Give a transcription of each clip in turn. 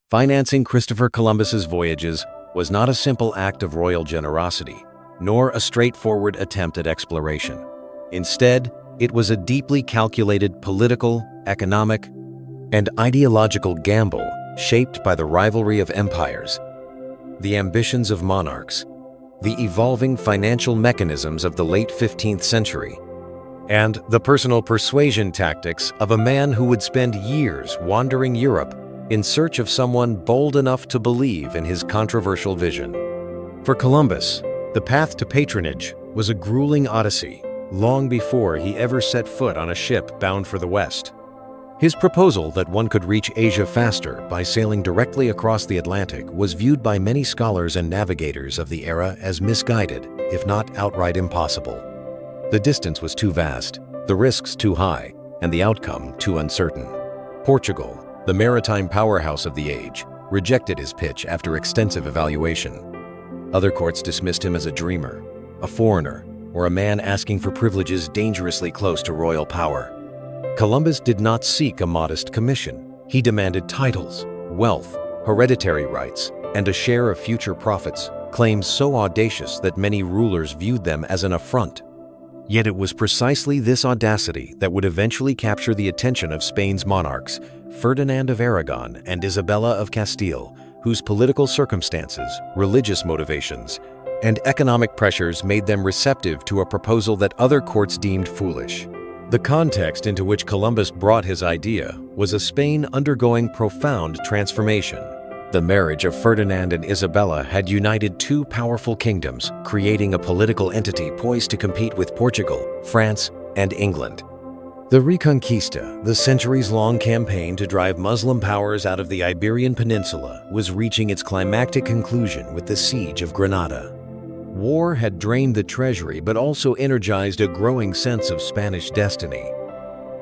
Financing Christopher Columbus's voyages was not a simple act of royal generosity, nor a straightforward attempt at exploration. Instead, it was a deeply calculated political, economic, and ideological gamble shaped by the rivalry of empires, the ambitions of monarchs, the evolving financial mechanisms of the late 15th century, and the personal persuasion tactics of a man who would spend years wandering Europe in search of someone bold enough to believe in his controversial vision. For Columbus, the path to patronage was a grueling odyssey long before he ever set foot on a ship bound for the West. His proposal that one could reach Asia faster by sailing directly across the Atlantic was viewed by many scholars and navigators of the era as misguided, if not outright impossible. The distance was too vast, the risks too high, and the outcome too uncertain. Portugal, the maritime powerhouse of the age, rejected his pitch after extensive evaluation. Other courts dismissed him as a dreamer, a foreigner, or a man asking for privileges dangerously close to royal power. Columbus did not seek a modest commission. He demanded titles, wealth, hereditary rights, and a share of future profits, claims so audacious that many rulers viewed them as an affront. Yet it was precisely this audacity that would eventually capture the attention of Spain's monarchs, Ferdinand of Aragon and Isabella of Castile, whose political circumstances, religious motivations, and economic pressures made them receptive to a proposal that other courts deemed foolish. The context into which Columbus brought his idea was a Spain undergoing profound transformation. The marriage of Ferdinand and Isabella had united two powerful kingdoms, creating a political entity poised to compete with Portugal, France, and England. The Reconquista, the centuries-long campaign to drive Muslim powers out of the Iberian Peninsula, was reaching its climactic conclusion with the siege of Granada. War had drained the treasury but also energized a growing sense of Spanish destiny.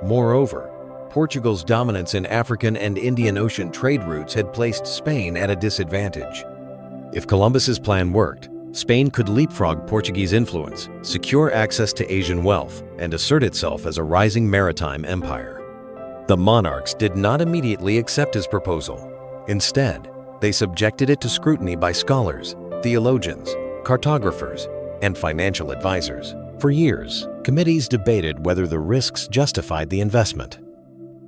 Moreover, Portugal's dominance in African and Indian Ocean trade routes had placed Spain at a disadvantage. If Columbus's plan worked, Spain could leapfrog Portuguese influence, secure access to Asian wealth, and assert itself as a rising maritime empire. The monarchs did not immediately accept his proposal. Instead, they subjected it to scrutiny by scholars, theologians, cartographers, and financial advisors. For years, committees debated whether the risks justified the investment.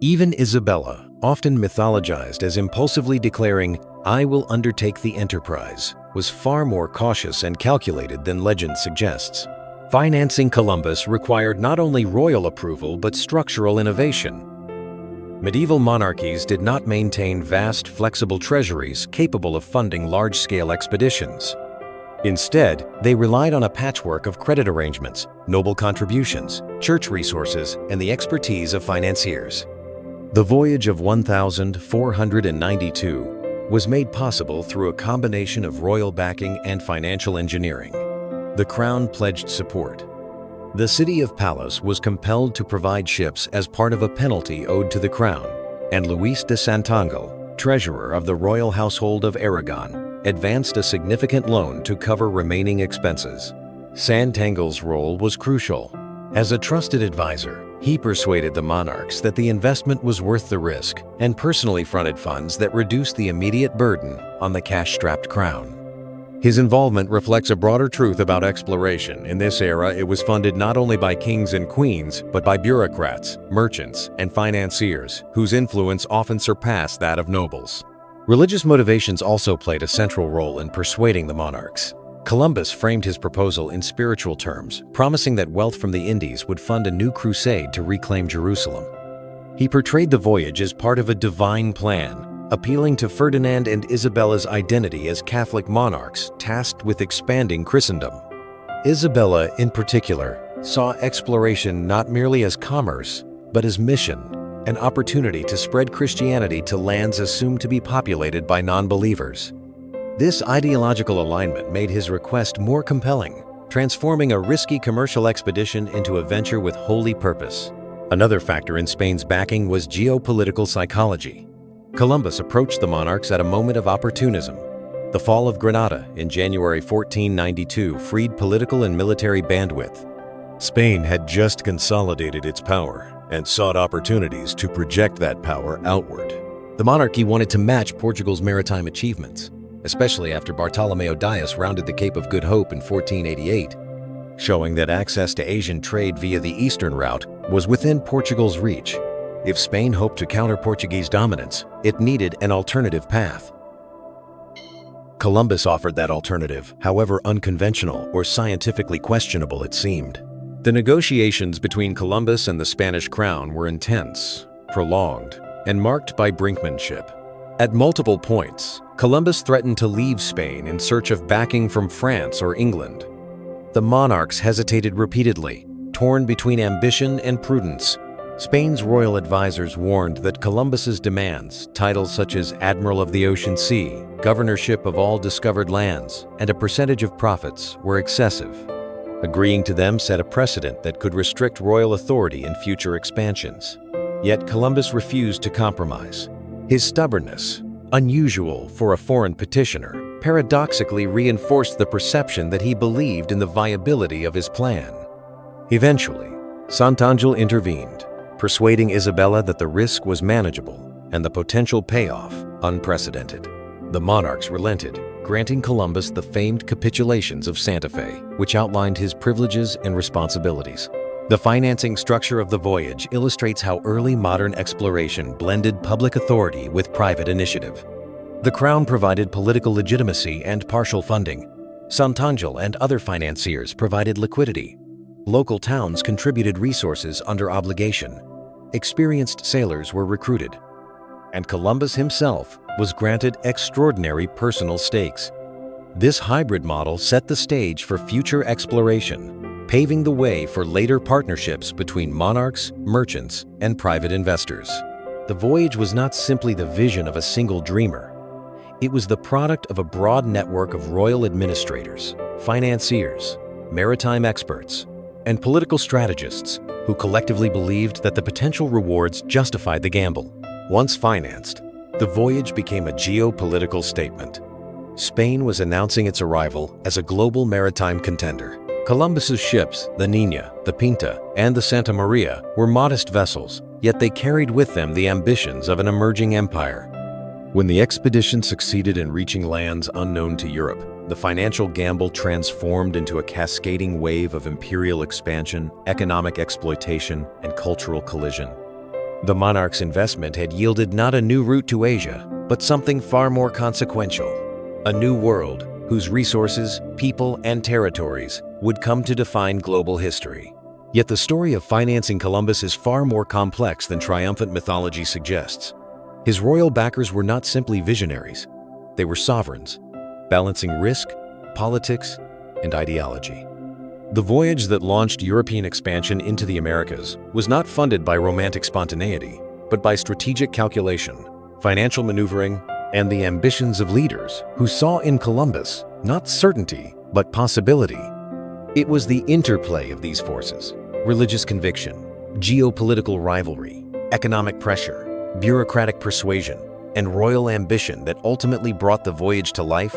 Even Isabella, often mythologized as impulsively declaring, "I will undertake the enterprise," was far more cautious and calculated than legend suggests. Financing Columbus required not only royal approval but structural innovation. Medieval monarchies did not maintain vast, flexible treasuries capable of funding large-scale expeditions. Instead, they relied on a patchwork of credit arrangements, noble contributions, church resources, and the expertise of financiers. The voyage of 1492 was made possible through a combination of royal backing and financial engineering. The crown pledged support. The city of Palos was compelled to provide ships as part of a penalty owed to the crown, and Luis de Santangel, treasurer of the royal household of Aragon, advanced a significant loan to cover remaining expenses. Santangel's role was crucial. As a trusted advisor, he persuaded the monarchs that the investment was worth the risk and personally fronted funds that reduced the immediate burden on the cash-strapped crown. His involvement reflects a broader truth about exploration. In this era, it was funded not only by kings and queens, but by bureaucrats, merchants, and financiers, whose influence often surpassed that of nobles. Religious motivations also played a central role in persuading the monarchs. Columbus framed his proposal in spiritual terms, promising that wealth from the Indies would fund a new crusade to reclaim Jerusalem. He portrayed the voyage as part of a divine plan, appealing to Ferdinand and Isabella's identity as Catholic monarchs tasked with expanding Christendom. Isabella, in particular, saw exploration not merely as commerce, but as mission, an opportunity to spread Christianity to lands assumed to be populated by non-believers. This ideological alignment made his request more compelling, transforming a risky commercial expedition into a venture with holy purpose. Another factor in Spain's backing was geopolitical psychology. Columbus approached the monarchs at a moment of opportunism. The fall of Granada in January 1492 freed political and military bandwidth. Spain had just consolidated its power and sought opportunities to project that power outward. The monarchy wanted to match Portugal's maritime achievements, especially after Bartolomeu Dias rounded the Cape of Good Hope in 1488, showing that access to Asian trade via the eastern route was within Portugal's reach. If Spain hoped to counter Portuguese dominance, it needed an alternative path. Columbus offered that alternative, however unconventional or scientifically questionable it seemed. The negotiations between Columbus and the Spanish crown were intense, prolonged, and marked by brinkmanship. At multiple points, Columbus threatened to leave Spain in search of backing from France or England. The monarchs hesitated repeatedly, torn between ambition and prudence. Spain's royal advisors warned that Columbus's demands, titles such as Admiral of the Ocean Sea, governorship of all discovered lands, and a percentage of profits, were excessive. Agreeing to them set a precedent that could restrict royal authority in future expansions. Yet Columbus refused to compromise. His stubbornness, unusual for a foreign petitioner, paradoxically reinforced the perception that he believed in the viability of his plan. Eventually, Sant'Angelo intervened, persuading Isabella that the risk was manageable and the potential payoff unprecedented. The monarchs relented, granting Columbus the famed capitulations of Santa Fe, which outlined his privileges and responsibilities. The financing structure of the voyage illustrates how early modern exploration blended public authority with private initiative. The Crown provided political legitimacy and partial funding. Sant'Angelo and other financiers provided liquidity. Local towns contributed resources under obligation. Experienced sailors were recruited. And Columbus himself was granted extraordinary personal stakes. This hybrid model set the stage for future exploration, paving the way for later partnerships between monarchs, merchants, and private investors. The voyage was not simply the vision of a single dreamer. It was the product of a broad network of royal administrators, financiers, maritime experts, and political strategists who collectively believed that the potential rewards justified the gamble. Once financed, the voyage became a geopolitical statement. Spain was announcing its arrival as a global maritime contender. Columbus's ships, the Nina, the Pinta, and the Santa Maria, were modest vessels, yet they carried with them the ambitions of an emerging empire. When the expedition succeeded in reaching lands unknown to Europe, the financial gamble transformed into a cascading wave of imperial expansion, economic exploitation, and cultural collision. The monarch's investment had yielded not a new route to Asia, but something far more consequential: a new world whose resources, people, and territories would come to define global history. Yet the story of financing Columbus is far more complex than triumphant mythology suggests. His royal backers were not simply visionaries. They were sovereigns, balancing risk, politics, and ideology. The voyage that launched European expansion into the Americas was not funded by romantic spontaneity, but by strategic calculation, financial maneuvering, and the ambitions of leaders who saw in Columbus not certainty, but possibility. It was the interplay of these forces: religious conviction, geopolitical rivalry, economic pressure, bureaucratic persuasion, and royal ambition that ultimately brought the voyage to life,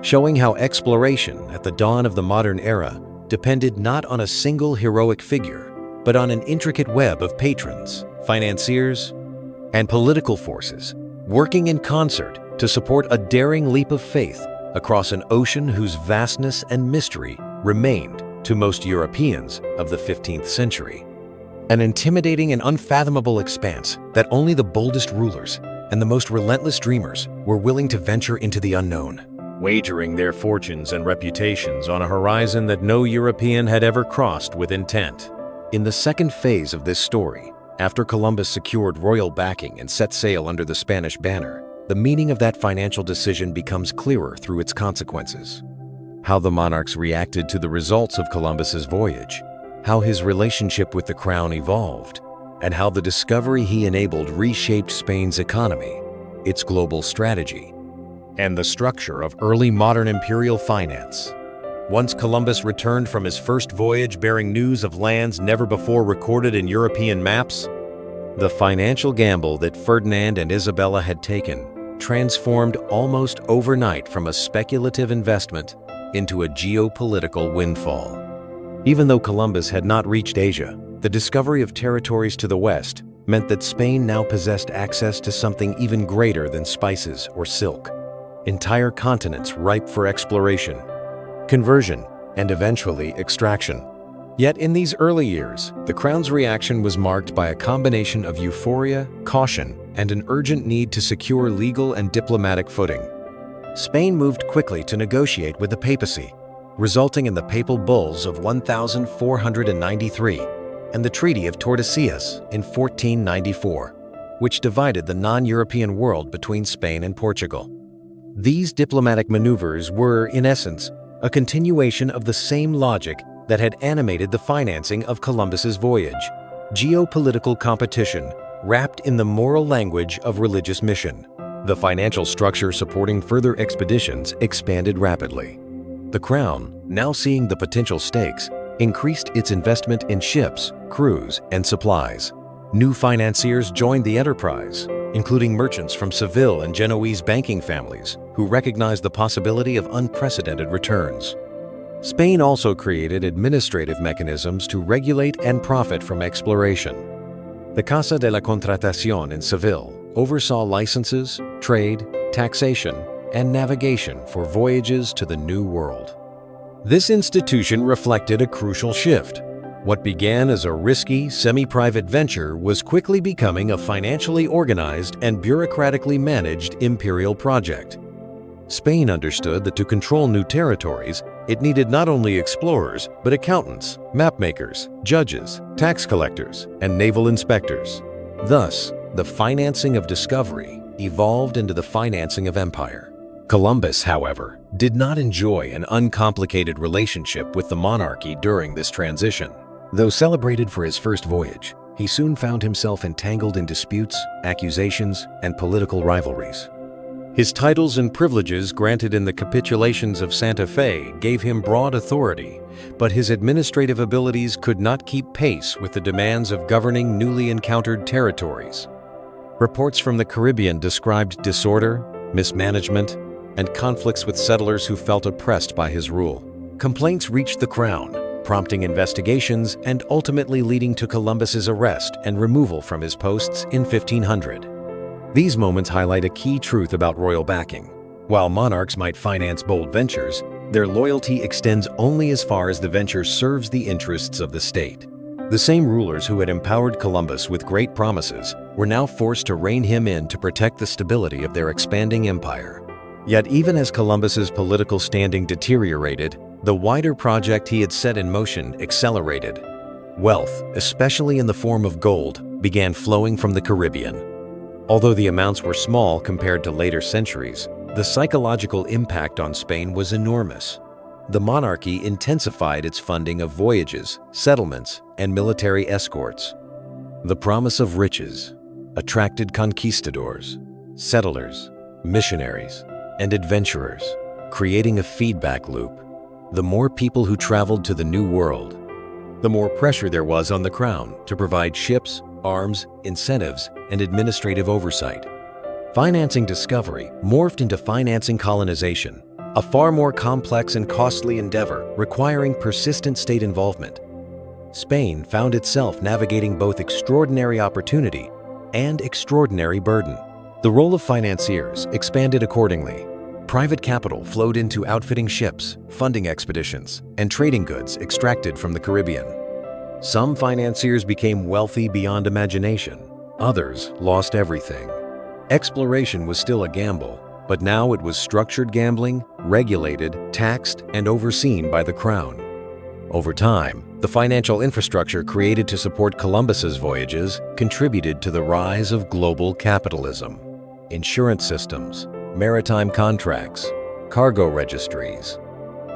showing how exploration at the dawn of the modern era depended not on a single heroic figure, but on an intricate web of patrons, financiers, and political forces working in concert to support a daring leap of faith across an ocean whose vastness and mystery remained, to most Europeans of the 15th century, an intimidating and unfathomable expanse that only the boldest rulers and the most relentless dreamers were willing to venture into the unknown, wagering their fortunes and reputations on a horizon that no European had ever crossed with intent. In the second phase of this story, after Columbus secured royal backing and set sail under the Spanish banner, the meaning of that financial decision becomes clearer through its consequences. How the monarchs reacted to the results of Columbus's voyage, how his relationship with the crown evolved, and how the discovery he enabled reshaped Spain's economy, its global strategy, and the structure of early modern imperial finance. Once Columbus returned from his first voyage bearing news of lands never before recorded in European maps, the financial gamble that Ferdinand and Isabella had taken transformed almost overnight from a speculative investment into a geopolitical windfall. Even though Columbus had not reached Asia, the discovery of territories to the west meant that Spain now possessed access to something even greater than spices or silk. Entire continents ripe for exploration, conversion, and eventually extraction. Yet in these early years, the Crown's reaction was marked by a combination of euphoria, caution, and an urgent need to secure legal and diplomatic footing. Spain moved quickly to negotiate with the papacy, resulting in the papal bulls of 1493 and the Treaty of Tordesillas in 1494, which divided the non-European world between Spain and Portugal. These diplomatic maneuvers were, in essence, a continuation of the same logic that had animated the financing of Columbus's voyage: geopolitical competition wrapped in the moral language of religious mission. The financial structure supporting further expeditions expanded rapidly. The Crown, now seeing the potential stakes, increased its investment in ships, crews, and supplies. New financiers joined the enterprise, including merchants from Seville and Genoese banking families who recognized the possibility of unprecedented returns. Spain also created administrative mechanisms to regulate and profit from exploration. The Casa de la Contratación in Seville oversaw licenses, trade, taxation, and navigation for voyages to the New World. This institution reflected a crucial shift. What began as a risky, semi-private venture was quickly becoming a financially organized and bureaucratically managed imperial project. Spain understood that to control new territories, it needed not only explorers, but accountants, mapmakers, judges, tax collectors, and naval inspectors. Thus, the financing of discovery evolved into the financing of empire. Columbus, however, did not enjoy an uncomplicated relationship with the monarchy during this transition. Though celebrated for his first voyage, he soon found himself entangled in disputes, accusations, and political rivalries. His titles and privileges granted in the capitulations of Santa Fe gave him broad authority, but his administrative abilities could not keep pace with the demands of governing newly encountered territories. Reports from the Caribbean described disorder, mismanagement, and conflicts with settlers who felt oppressed by his rule. Complaints reached the Crown, prompting investigations and ultimately leading to Columbus's arrest and removal from his posts in 1500. These moments highlight a key truth about royal backing. While monarchs might finance bold ventures, their loyalty extends only as far as the venture serves the interests of the state. The same rulers who had empowered Columbus with great promises were now forced to rein him in to protect the stability of their expanding empire. Yet even as Columbus's political standing deteriorated, the wider project he had set in motion accelerated. Wealth, especially in the form of gold, began flowing from the Caribbean. Although the amounts were small compared to later centuries, the psychological impact on Spain was enormous. The monarchy intensified its funding of voyages, settlements, and military escorts. The promise of riches attracted conquistadors, settlers, missionaries, and adventurers, creating a feedback loop. The more people who traveled to the New World, the more pressure there was on the Crown to provide ships, arms, incentives, and administrative oversight. Financing discovery morphed into financing colonization, a far more complex and costly endeavor requiring persistent state involvement. Spain found itself navigating both extraordinary opportunity and extraordinary burden. The role of financiers expanded accordingly. Private capital flowed into outfitting ships, funding expeditions, and trading goods extracted from the Caribbean. Some financiers became wealthy beyond imagination. Others lost everything. Exploration was still a gamble, but now it was structured gambling, regulated, taxed, and overseen by the Crown. Over time, the financial infrastructure created to support Columbus's voyages contributed to the rise of global capitalism. Insurance systems, maritime contracts, cargo registries,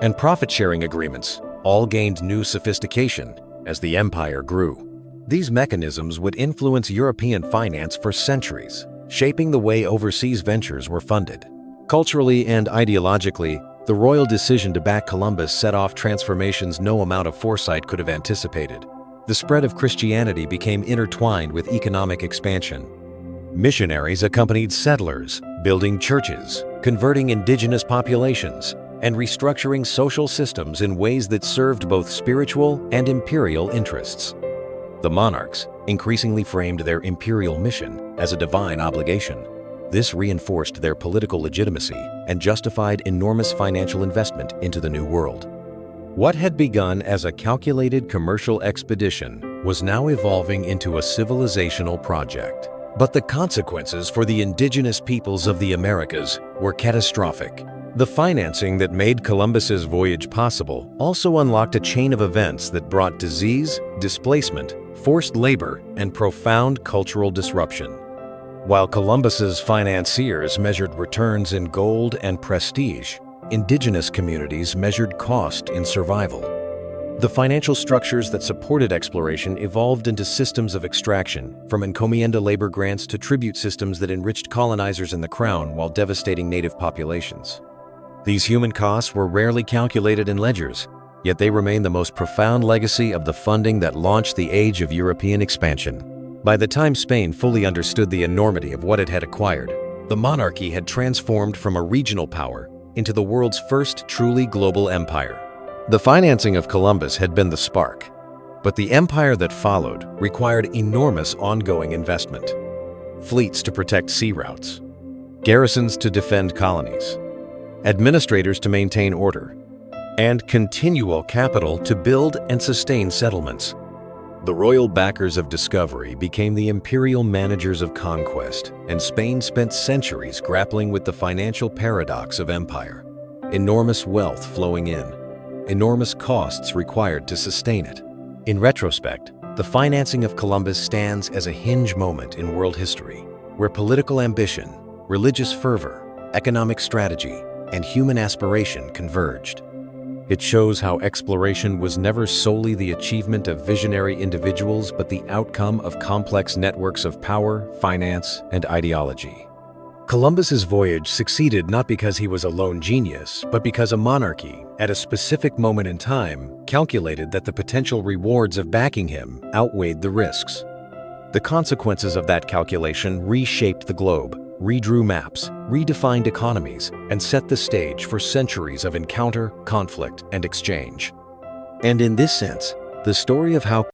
and profit-sharing agreements all gained new sophistication as the empire grew. These mechanisms would influence European finance for centuries, shaping the way overseas ventures were funded. Culturally and ideologically, the royal decision to back Columbus set off transformations no amount of foresight could have anticipated. The spread of Christianity became intertwined with economic expansion. Missionaries accompanied settlers, building churches, converting indigenous populations, and restructuring social systems in ways that served both spiritual and imperial interests. The monarchs, increasingly framed their imperial mission as a divine obligation. This reinforced their political legitimacy and justified enormous financial investment into the New World. What had begun as a calculated commercial expedition was now evolving into a civilizational project. But the consequences for the indigenous peoples of the Americas were catastrophic. The financing that made Columbus's voyage possible also unlocked a chain of events that brought disease, displacement, forced labor, and profound cultural disruption. While Columbus's financiers measured returns in gold and prestige, indigenous communities measured cost in survival. The financial structures that supported exploration evolved into systems of extraction, from encomienda labor grants to tribute systems that enriched colonizers and the crown while devastating native populations. These human costs were rarely calculated in ledgers, yet they remain the most profound legacy of the funding that launched the age of European expansion. By the time Spain fully understood the enormity of what it had acquired, the monarchy had transformed from a regional power into the world's first truly global empire. The financing of Columbus had been the spark, but the empire that followed required enormous ongoing investment. Fleets to protect sea routes, garrisons to defend colonies, administrators to maintain order, and continual capital to build and sustain settlements. The royal backers of discovery became the imperial managers of conquest, and Spain spent centuries grappling with the financial paradox of empire. Enormous wealth flowing in, enormous costs required to sustain it. In retrospect, the financing of Columbus stands as a hinge moment in world history, where political ambition, religious fervor, economic strategy, and human aspiration converged. It shows how exploration was never solely the achievement of visionary individuals, but the outcome of complex networks of power, finance, and ideology. Columbus's voyage succeeded not because he was a lone genius, but because a monarchy, at a specific moment in time, calculated that the potential rewards of backing him outweighed the risks. The consequences of that calculation reshaped the globe, redrew maps, redefined economies, and set the stage for centuries of encounter, conflict, and exchange. And in this sense, the story of how